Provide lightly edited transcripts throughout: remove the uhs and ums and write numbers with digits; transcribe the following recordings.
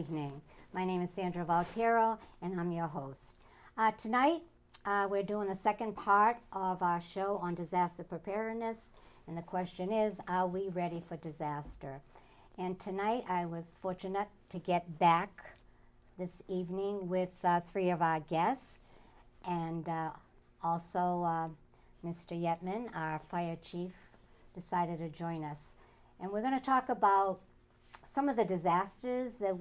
evening. My name is Sandra Valtero, and I'm your host. Tonight, we're doing the second part of our show on disaster preparedness, and the question is, are we ready for disaster? And tonight, I was fortunate to get back this evening with three of our guests, and also Mr. Yetman, our fire chief, decided to join us. And we're going to talk about some of the disasters that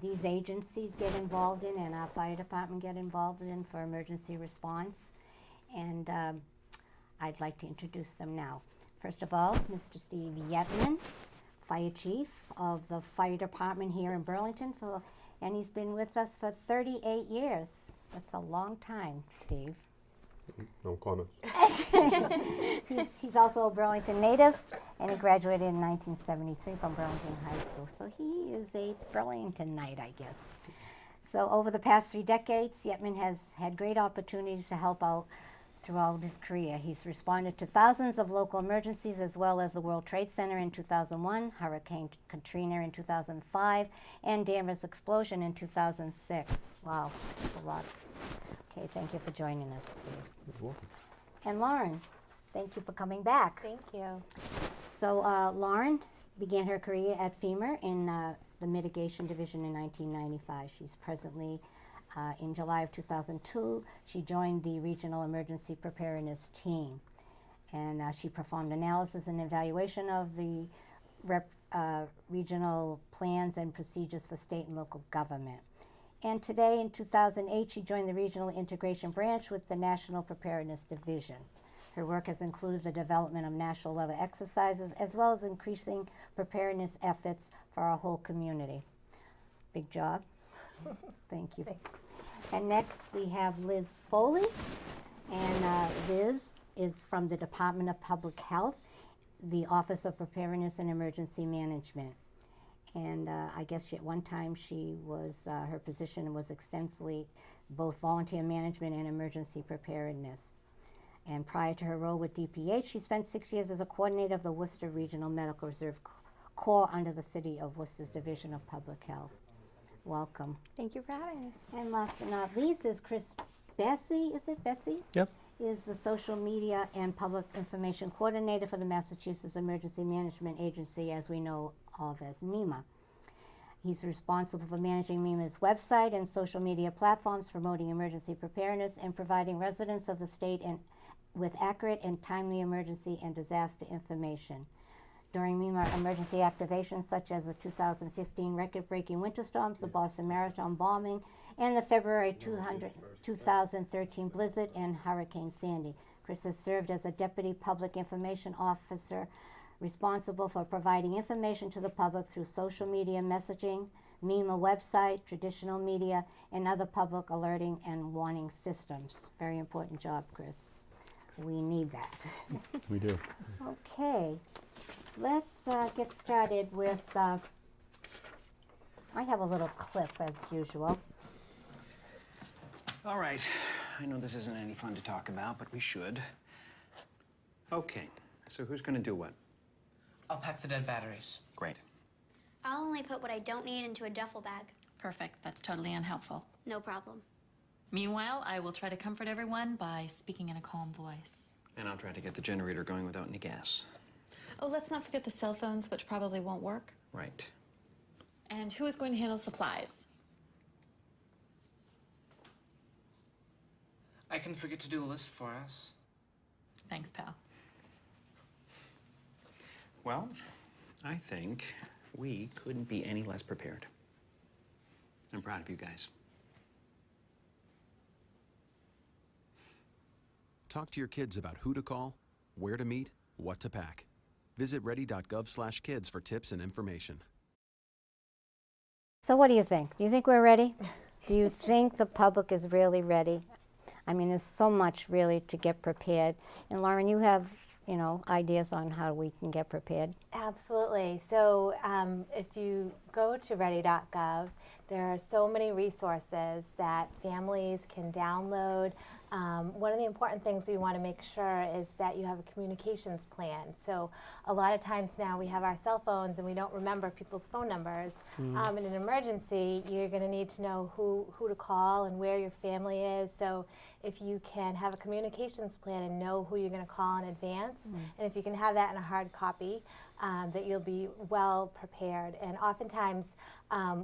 these agencies get involved in and our fire department get involved in for emergency response. And I'd like to introduce them now. First of all, Mr. Steve Yetman, fire chief of the fire department here in Burlington, and he's been with us for 38 years. That's a long time, Steve. No comment. He's also a Burlington native, and he graduated in 1973 from Burlington High School. So he is a Burlingtonite, I guess. So over the past 3 decades, Yetman has had great opportunities to help out throughout his career. He's responded to thousands of local emergencies, as well as the World Trade Center in 2001, Hurricane Katrina in 2005, and Danvers explosion in 2006. Wow, that's a lot. Okay, thank you for joining us, Steve. You're welcome. And Lauren, thank you for coming back. Thank you. So Lauren began her career at Fema in the Mitigation Division in 1995. She's presently, in July of 2002, she joined the Regional Emergency Preparedness team. And she performed analysis and evaluation of the regional plans and procedures for state and local government. And today, in 2008, she joined the Regional Integration Branch with the National Preparedness Division. Her work has included the development of national level exercises, as well as increasing preparedness efforts for our whole community. Big job. Thank you. Thanks. And next, we have Liz Foley. And Liz is from the Department of Public Health, the Office of Preparedness and Emergency Management. And I guess at one time she was, her position was extensively both volunteer management and emergency preparedness. And prior to her role with DPH, she spent 6 years as a coordinator of the Worcester Regional Medical Reserve Corps under the City of Worcester's Division of Public Health. Welcome. Thank you for having me. And last but not least is Besse, is it Besse? Yep. Is the Social Media and Public Information Coordinator for the Massachusetts Emergency Management Agency, as we know of as MEMA. He's responsible for managing MEMA's website and social media platforms, promoting emergency preparedness, and providing residents of the state with accurate and timely emergency and disaster information. During MEMA emergency activations such as the 2015 record-breaking winter storms, the Boston Marathon bombing, and the February 2013 blizzard and Hurricane Sandy. Chris has served as a Deputy Public Information Officer responsible for providing information to the public through social media messaging, MEMA website, traditional media, and other public alerting and warning systems. Very important job, Chris. We need that. We do. Okay, let's get started with, I have a little clip as usual. All right, I know this isn't any fun to talk about, but we should. Okay, so who's gonna do what? I'll pack the dead batteries. Great. I'll only put what I don't need into a duffel bag. Perfect. That's totally unhelpful. No problem. Meanwhile, I will try to comfort everyone by speaking in a calm voice. And I'll try to get the generator going without any gas. Oh, let's not forget the cell phones, which probably won't work. Right. And who is going to handle supplies? I can forget to do a list for us. Thanks, pal. Well, I think we couldn't be any less prepared. I'm proud of you guys. Talk to your kids about who to call, where to meet, what to pack. Visit ready.gov/kids for tips and information. So what do you think? Do you think we're ready? Do you think the public is really ready? I mean, there's so much really to get prepared. And Lauren, you have, ideas on how we can get prepared. Absolutely. So if you go to ready.gov, there are so many resources that families can download. One of the important things we want to make sure is that you have a communications plan. So a lot of times now we have our cell phones and we don't remember people's phone numbers. In an emergency, you're going to need to know who to call and where your family is. So if you can have a communications plan and know who you're going to call in advance, and if you can have that in a hard copy, that you'll be well prepared. And oftentimes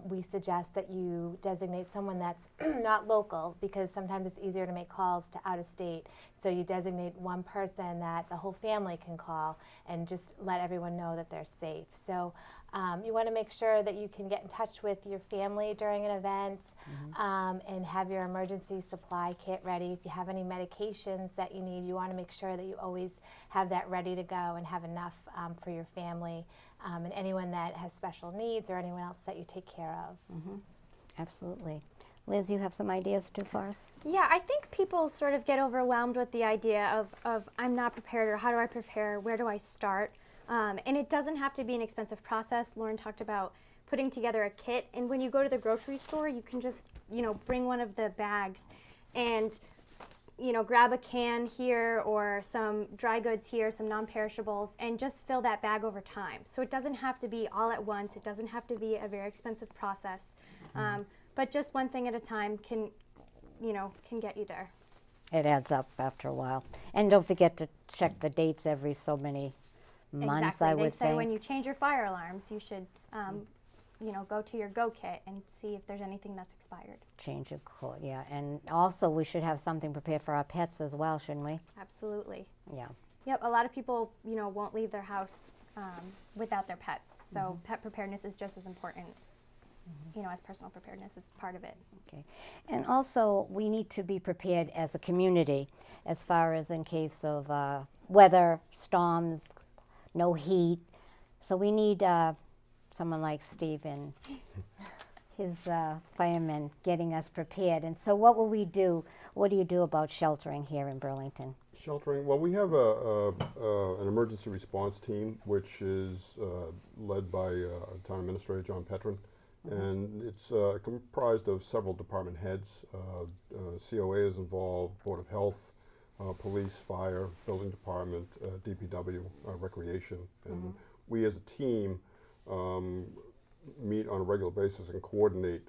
we suggest that you designate someone that's not local, because sometimes it's easier to make calls to out of state. So you designate one person that the whole family can call and just let everyone know that they're safe. So you want to make sure that you can get in touch with your family during an event, and have your emergency supply kit ready. If you have any medications that you need, you want to make sure that you always have that ready to go and have enough for your family, and anyone that has special needs or anyone else that you take care of. Absolutely. Liz, you have some ideas too for us? Yeah, I think people sort of get overwhelmed with the idea of I'm not prepared, or how do I prepare, where do I start? And it doesn't have to be an expensive process. Lauren talked about putting together a kit, and when you go to the grocery store, you can just, bring one of the bags and, grab a can here or some dry goods here, some non-perishables, and just fill that bag over time. So it doesn't have to be all at once. It doesn't have to be a very expensive process. But just one thing at a time can get you there. It adds up after a while. And don't forget to check the dates every so many months, Exactly. I would They say think. when you change your fire alarms, you should, go to your Go Kit and see if there's anything that's expired. Change of code, yeah. And also we should have something prepared for our pets as well, shouldn't we? Absolutely. Yeah. Yep. A lot of people, won't leave their house without their pets. So pet preparedness is just as important, as personal preparedness. It's part of it. Okay. And also we need to be prepared as a community as far as in case of weather, storms, no heat. So we need someone like Steve and his firemen getting us prepared. And so what will we do? What do you do about sheltering here in Burlington? Sheltering, well, we have an emergency response team, which is led by Town Administrator John Petrin. And it's comprised of several department heads. COA is involved, Board of Health, police, fire, building department, DPW, recreation. And we as a team meet on a regular basis and coordinate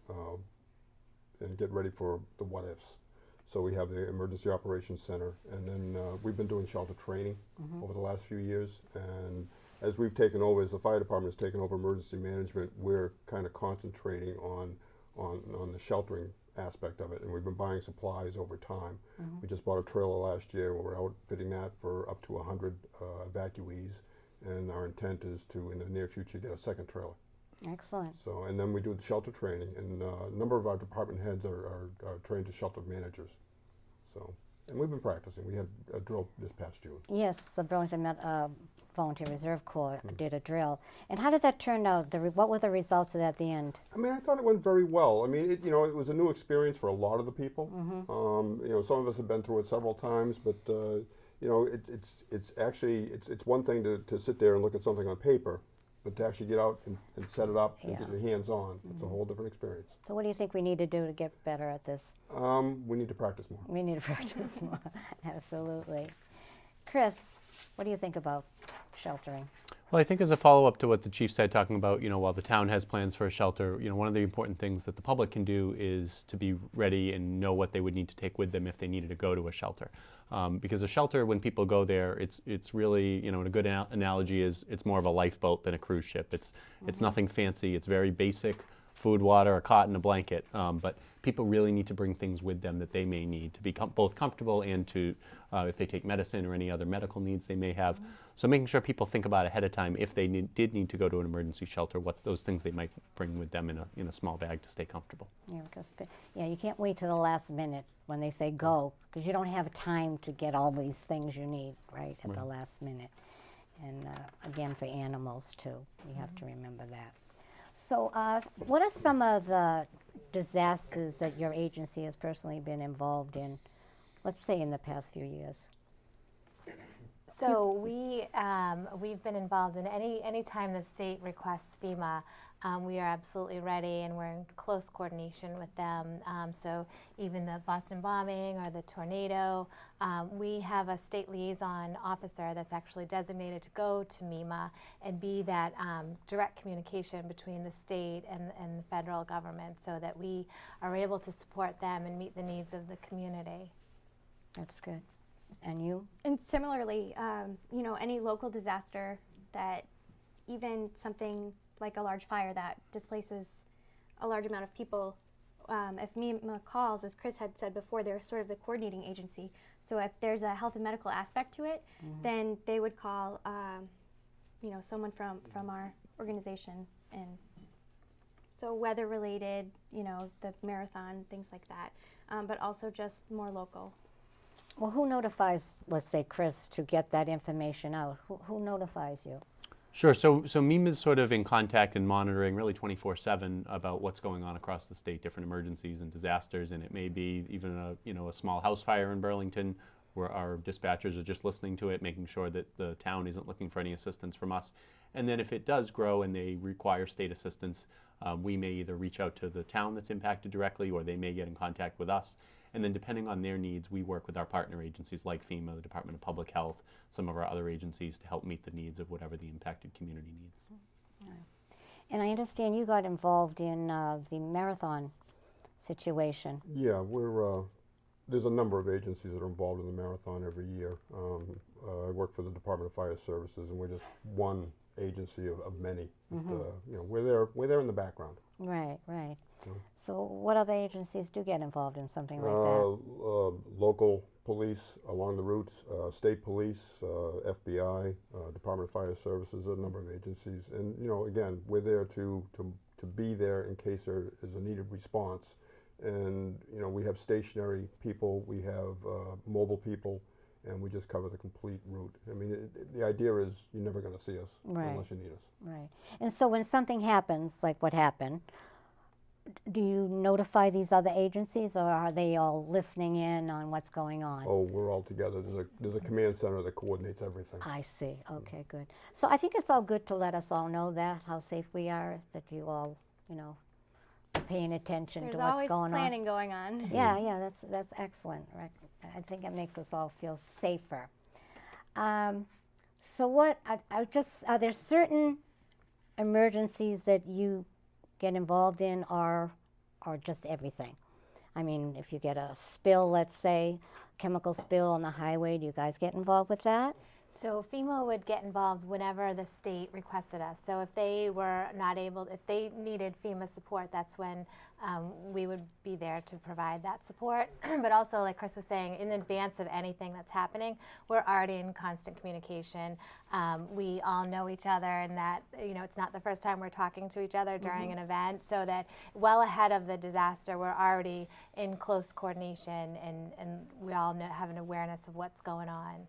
and get ready for the what-ifs. So we have the Emergency Operations Center, and then we've been doing shelter training over the last few years. And as we've taken over, as the fire department has taken over emergency management, we're kind of concentrating on the sheltering aspect of it, and we've been buying supplies over time. We just bought a trailer last year, where we're outfitting that for up to 100 evacuees, and our intent is to, in the near future, get a second trailer. Excellent. So, and then we do the shelter training, and a number of our department heads are trained as shelter managers. So, and we've been practicing. We had a drill this past June. Yes, the Burlington Volunteer Reserve Corps did a drill. And how did that turn out? What were the results of that at the end? I mean, I thought it went very well. I mean, it was a new experience for a lot of the people. Some of us have been through it several times, but it's actually one thing to sit there and look at something on paper, but to actually get out and set it up and get your hands on, it's a whole different experience. So what do you think we need to do to get better at this? We need to practice more. We need to practice more. Absolutely. Chris, what do you think about sheltering? Well, I think as a follow-up to what the chief said, talking about, while the town has plans for a shelter, one of the important things that the public can do is to be ready and know what they would need to take with them if they needed to go to a shelter. Because a shelter, when people go there, it's really, and a good analogy is it's more of a lifeboat than a cruise ship. It's nothing fancy. It's very basic: food, water, a cot, and a blanket. But people really need to bring things with them that they may need to be both comfortable and to, if they take medicine or any other medical needs they may have. So making sure people think about ahead of time, if they did need to go to an emergency shelter, what those things they might bring with them in a small bag to stay comfortable. Yeah, because you can't wait till the last minute when they say go, because you don't have time to get all these things you need right at the last minute. And again, for animals too, we have to remember that. So what are some of the disasters that your agency has personally been involved in, let's say in the past few years? So we've been involved in any time the state requests FEMA we are absolutely ready, and we're in close coordination with them. So even the Boston bombing or the tornado, we have a state liaison officer that's actually designated to go to MEMA and be that direct communication between the state and the federal government, so that we are able to support them and meet the needs of the community. That's good. And you? And similarly, you know, any local disaster that, even something like a large fire that displaces a large amount of people, if MEMA calls, as Chris had said before, they're sort of the coordinating agency. So if there's a health and medical aspect to it, then they would call, you know, someone from our organization. And so weather-related, you know, the marathon, things like that, but also just more local. Well, who notifies, let's say, Chris, to get that information out? Who notifies you? Sure. So MEMA is sort of in contact and monitoring really 24/7 about what's going on across the state, different emergencies and disasters, and it may be even a small house fire in Burlington where our dispatchers are just listening to it, making sure that the town isn't looking for any assistance from us. And then if it does grow and they require state assistance, we may either reach out to the town that's impacted directly, or they may get in contact with us. And then depending on their needs, we work with our partner agencies like FEMA, the Department of Public Health, some of our other agencies to help meet the needs of whatever the impacted community needs. And I understand you got involved in the marathon situation. Yeah, there's a number of agencies that are involved in the marathon every year. I work for the Department of Fire Services, and we're just one agency of many. You know, we're there in the background. Right, right. So what other agencies do get involved in something like that? Local police along the routes, state police, FBI, Department of Fire Services, a number of agencies. And, you know, again, we're there to be there in case there is a needed response. And, you know, we have stationary people, we have mobile people, and we just cover the complete route. I mean, the idea is you're never going to see us unless you need us. Right. And so when something happens, like what happened, do you notify these other agencies, or are they all listening in on what's going on? Oh, we're all together. There's a command center that coordinates everything. I see. Okay, good. So I think it's all good to let us all know that, how safe we are, that you all, you know, are paying attention to what's going on. There's always planning going on. Yeah, that's excellent. Right. I think it makes us all feel safer. So what, are there certain emergencies that you get involved in, or just everything? I mean, if you get a spill, let's say, chemical spill on the highway, do you guys get involved with that? So FEMA would get involved whenever the state requested us. So if they were not able, if they needed FEMA support, that's when we would be there to provide that support. But also, like Chris was saying, in advance of anything that's happening, we're already in constant communication. We all know each other, and that, you know, it's not the first time we're talking to each other during an event, so that well ahead of the disaster, we're already in close coordination, and we all have an awareness of what's going on.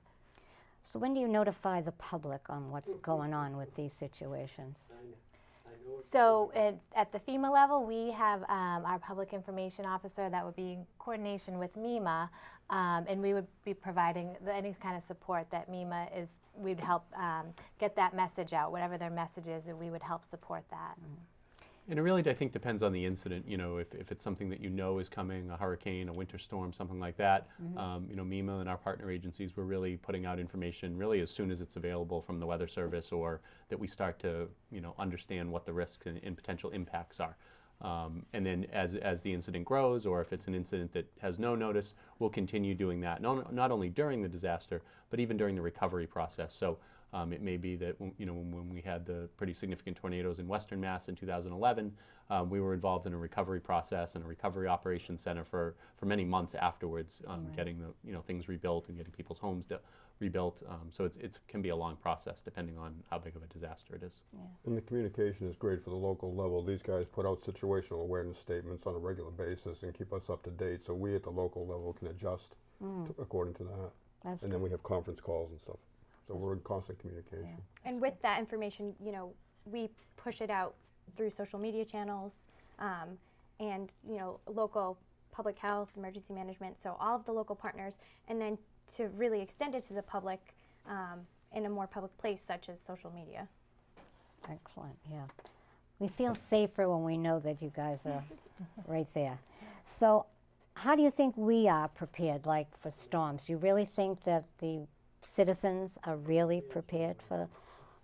So when do you notify the public on what's going on with these situations? So at the FEMA level, we have our public information officer that would be in coordination with MEMA, and we would be providing any kind of support that MEMA is. We'd help get that message out, whatever their message is, and we would help support that. And it really, I think, depends on the incident. You know, if it's something that you know is coming, a hurricane, a winter storm, something like that, you know, MEMA and our partner agencies, we're really putting out information really as soon as it's available from the Weather Service, or that we start to, you know, understand what the risks and potential impacts are. And then as the incident grows, or if it's an incident that has no notice, we'll continue doing that, not only during the disaster, but even during the recovery process. So it may be that, you know, when we had the pretty significant tornadoes in Western Mass in 2011, we were involved in a recovery process and a recovery operations center for many months afterwards, getting the, you know, things rebuilt and getting people's homes rebuilt. So it can be a long process depending on how big of a disaster it is. Yeah. And the communication is great for the local level. These guys put out situational awareness statements on a regular basis and keep us up to date, so we at the local level can adjust according to that. That's and then we have conference calls and stuff. So we're in constant communication. Yeah. And with that information, you know, we push it out through social media channels, and, you know, local public health, emergency management, so all of the local partners, and then to really extend it to the public in a more public place, such as social media. excellent, yeah. We feel safer when we know that you guys are right there. So how do you think we are prepared, like for storms? Do you really think that the citizens are really prepared for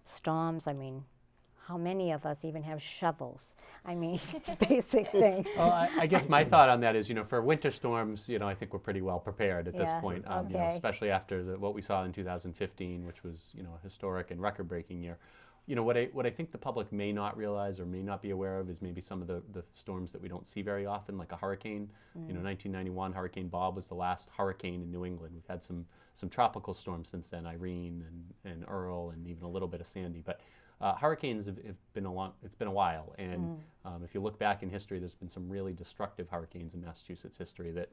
storms? I mean, how many of us even have shovels? I mean, it's a basic thing. Well, I guess my thought on that is, for winter storms, I think we're pretty well prepared at this point. Especially after what we saw in 2015, which was, a historic and record-breaking year. What I think the public may not realize or may not be aware of is maybe some of the storms that we don't see very often, like a hurricane. 1991, Hurricane Bob was the last hurricane in New England. We've had some tropical storms since then, Irene and Earl, and even a little bit of Sandy. But hurricanes have been it's been a while, and if you look back in history, there's been some really destructive hurricanes in Massachusetts history that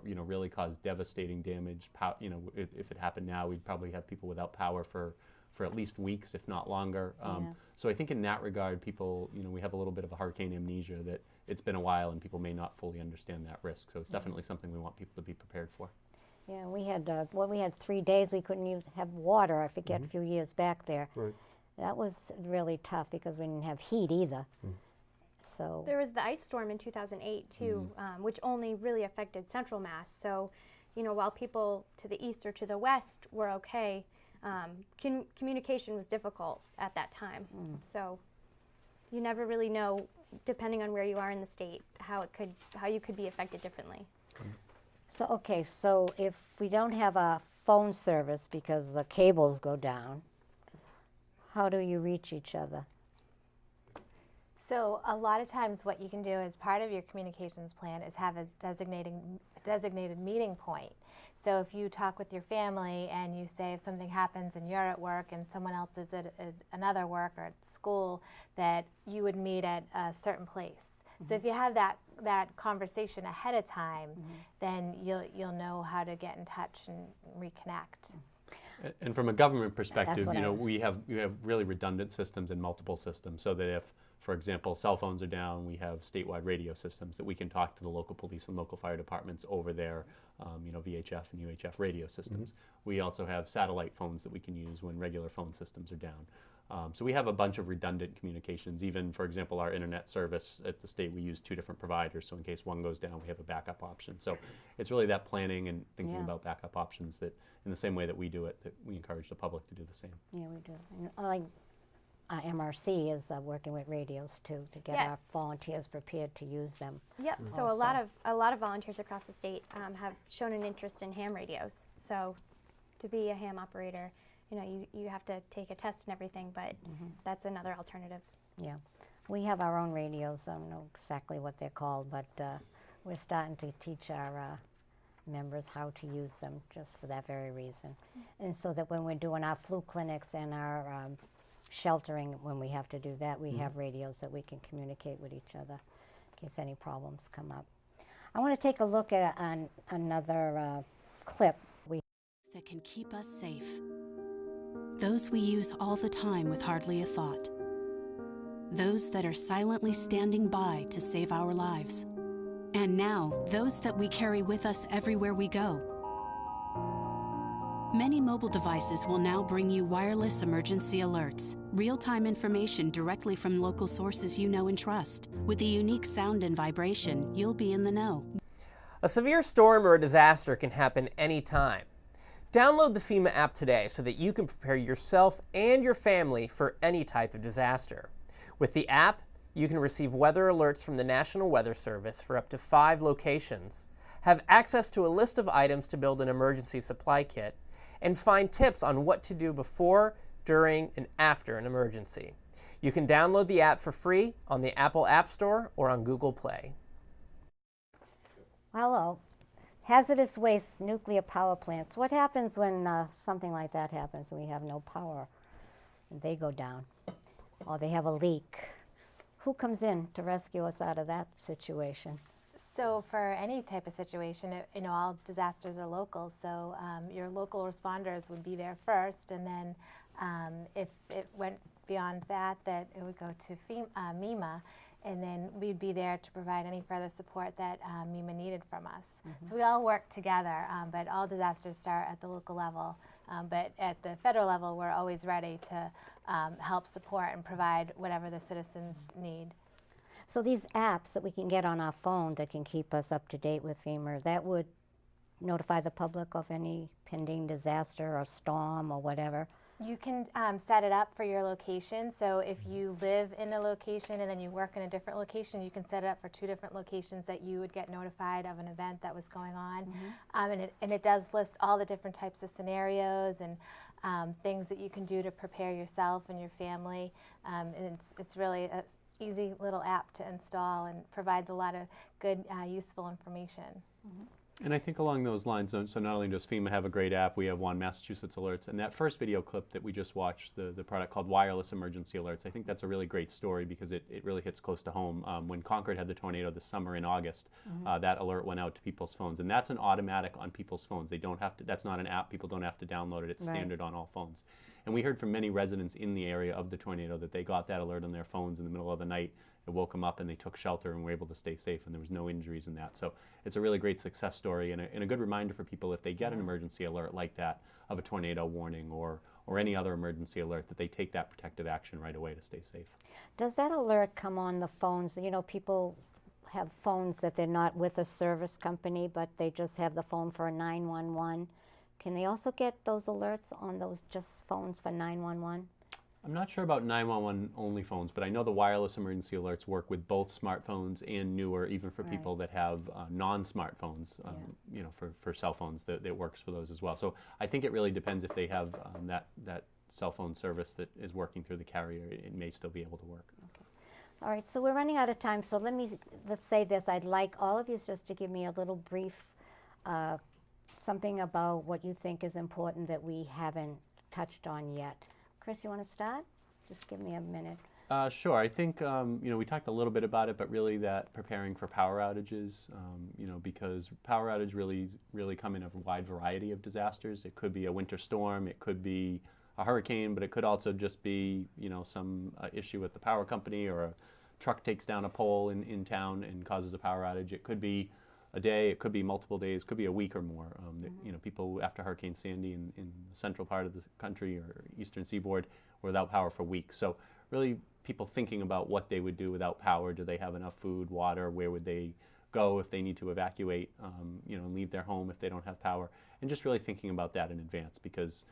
really caused devastating damage. If it happened now, we'd probably have people without power for at least weeks, if not longer. So I think in that regard, people, we have a little bit of a hurricane amnesia, that it's been a while and people may not fully understand that risk. So it's definitely something we want people to be prepared for. Yeah, we had 3 days we couldn't even have water, I forget, a few years back there. Right. That was really tough because we didn't have heat either. So there was the ice storm in 2008 too, which only really affected Central Mass. So, while people to the east or to the west were okay, communication was difficult at that time. So you never really know, depending on where you are in the state, how you could be affected differently. So if we don't have a phone service because the cables go down, how do you reach each other? So a lot of times what you can do as part of your communications plan is have a designated meeting point. So if you talk with your family and you say if something happens and you're at work and someone else is at another work or at school, that you would meet at a certain place. So if you have that conversation ahead of time, then you'll know how to get in touch and reconnect. And from a government perspective, we have really redundant systems and multiple systems, so that if, for example, cell phones are down, we have statewide radio systems that we can talk to the local police and local fire departments over their VHF and UHF radio systems. We also have satellite phones that we can use when regular phone systems are down. So we have a bunch of redundant communications. Even, for example, our internet service at the state, we use 2 different providers, so in case one goes down, we have a backup option. So it's really that planning and thinking about backup options that, in the same way that we do it, that we encourage the public to do the same. Yeah, we do. And, MRC is working with radios too to get our volunteers prepared to use them. Yep. So a lot of volunteers across the state have shown an interest in ham radios. So to be a ham operator, you have to take a test and everything, but that's another alternative. Yeah. We have our own radios. I don't know exactly what they're called, but we're starting to teach our members how to use them just for that very reason. And so that when we're doing our flu clinics and our sheltering, when we have to do that, we have radios that we can communicate with each other in case any problems come up. I want to take a look at another clip. That can keep us safe. Those we use all the time with hardly a thought. Those that are silently standing by to save our lives. And now, those that we carry with us everywhere we go. Many mobile devices will now bring you wireless emergency alerts, real-time information directly from local sources you know and trust. With the unique sound and vibration, you'll be in the know. A severe storm or a disaster can happen anytime. Download the FEMA app today so that you can prepare yourself and your family for any type of disaster. With the app, you can receive weather alerts from the National Weather Service for up to 5 locations, have access to a list of items to build an emergency supply kit, and find tips on what to do before, during, and after an emergency. You can download the app for free on the Apple App Store or on Google Play. Hello. Hazardous waste nuclear power plants. What happens when something like that happens and we have no power and they go down or they have a leak? Who comes in to rescue us out of that situation? So for any type of situation, all disasters are local, so your local responders would be there first, and then if it went beyond that, it would go to MEMA, and then we'd be there to provide any further support that MEMA needed from us. So we all work together, but all disasters start at the local level. But at the federal level, we're always ready to help support and provide whatever the citizens need. So these apps that we can get on our phone that can keep us up to date with FEMA, that would notify the public of any pending disaster or storm or whatever? You can set it up for your location. So if you live in a location and then you work in a different location, you can set it up for 2 different locations that you would get notified of an event that was going on. And it does list all the different types of scenarios and things that you can do to prepare yourself and your family. And it's really an easy little app to install and provides a lot of good, useful information. And I think along those lines, so not only does FEMA have a great app, we have one, Massachusetts Alerts, and that first video clip that we just watched, the product called Wireless Emergency Alerts, I think that's a really great story because it really hits close to home. When Concord had the tornado this summer in August, that alert went out to people's phones, and that's an automatic on people's phones. They don't have to, that's not an app, people don't have to download it, it's standard on all phones. And we heard from many residents in the area of the tornado that they got that alert on their phones in the middle of the night. It woke them up and they took shelter and were able to stay safe, and there was no injuries in that. So it's a really great success story and a good reminder for people if they get an emergency alert like that of a tornado warning or any other emergency alert, that they take that protective action right away to stay safe. Does that alert come on the phones? You know, people have phones that they're not with a service company, but they just have the phone for a 911. Can they also get those alerts on those just phones for 911? I'm not sure about 911 only phones, but I know the wireless emergency alerts work with both smartphones and newer, even for people that have non-smartphones, you know, for cell phones, that works for those as well. So I think it really depends if they have that cell phone service that is working through the carrier. It may still be able to work. Okay. All right, so we're running out of time, so let's say this. I'd like all of you just to give me a little brief something about what you think is important that we haven't touched on yet. Chris, you want to start? Just give me a minute. Sure. I think you know, we talked a little bit about it, but really that preparing for power outages, you know, because power outage really come in a wide variety of disasters. It could be a winter storm, it could be a hurricane, but it could also just be, you know, some issue with the power company, or a truck takes down a pole in town and causes a power outage. It could be a day, it could be multiple days, could be a week or more. You know, people after Hurricane Sandy in the central part of the country or eastern seaboard were without power for weeks. So really people thinking about what they would do without power. Do they have enough food, water? Where would they go if they need to evacuate, you know, and leave their home if they don't have power? And just really thinking about that in advance, because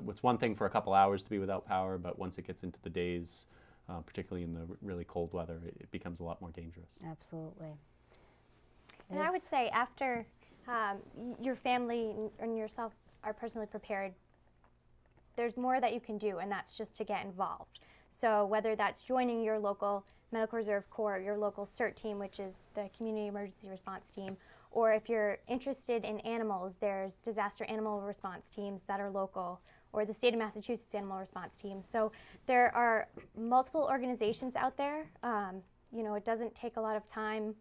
it's one thing for a couple hours to be without power, but once it gets into the days, particularly in the really cold weather, it becomes a lot more dangerous. Absolutely. And I would say after your family and yourself are personally prepared, there's more that you can do, and that's just to get involved. So whether that's joining your local Medical Reserve Corps, your local CERT team, which is the Community Emergency Response Team, or if you're interested in animals, there's disaster animal response teams that are local, or the state of Massachusetts Animal Response Team. So there are multiple organizations out there. You know, it doesn't take a lot of time,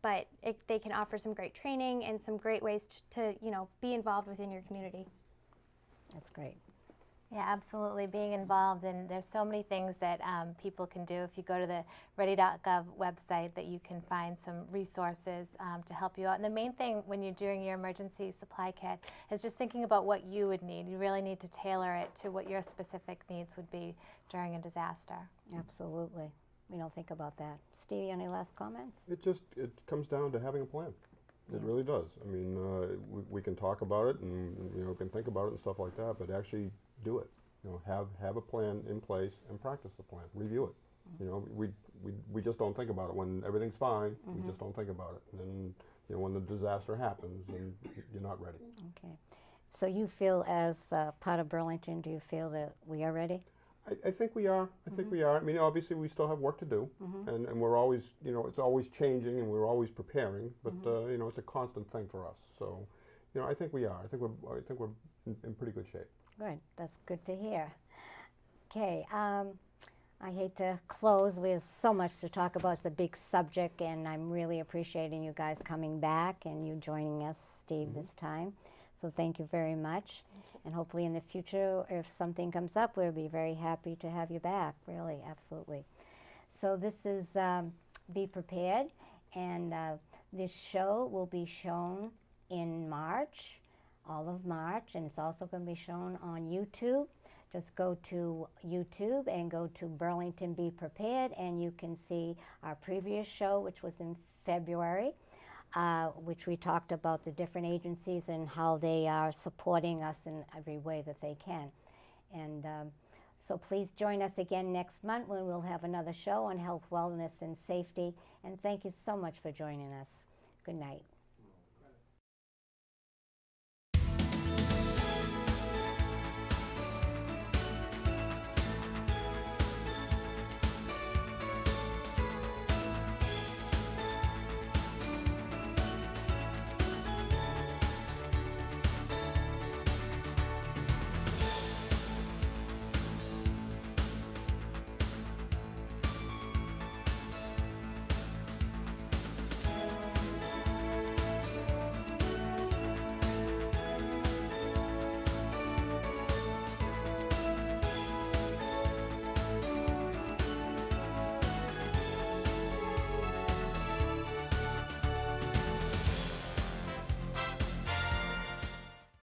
but they can offer some great training and some great ways to you know, be involved within your community. That's great. Yeah, absolutely, being involved, and there's so many things that people can do. If you go to the ready.gov website, that you can find some resources to help you out. And the main thing when you're doing your emergency supply kit is just thinking about what you would need. You really need to tailor it to what your specific needs would be during a disaster. Absolutely. We don't think about that. Stevie, any last comments? It comes down to having a plan. It really does. I mean, we can talk about it and, you know, can think about it and stuff like that, but actually do it. You know, have a plan in place and practice the plan. Review it. You know, we just don't think about it when everything's fine. We just don't think about it. And then, you know, when the disaster happens, and you're not ready. Okay. So you feel, as part of Burlington, do you feel that we are ready? I think we are. I think we are. I mean, obviously, we still have work to do, and we're always, you know, it's always changing, and we're always preparing. But you know, it's a constant thing for us. So, you know, I think we are. I think we're in pretty good shape. Good. That's good to hear. Okay. I hate to close. We have so much to talk about. It's a big subject, and I'm really appreciating you guys coming back and you joining us, Steve, this time. So thank you very much. And hopefully in the future, if something comes up, we'll be very happy to have you back. Really, absolutely. So this is Be Prepared, and this show will be shown in March, all of March, and it's also going to be shown on YouTube. just go to YouTube and go to Burlington Be Prepared, and you can see our previous show, which was in February, which we talked about the different agencies and how they are supporting us in every way that they can. And so please join us again next month when we'll have another show on health, wellness, and safety. And thank you so much for joining us. Good night.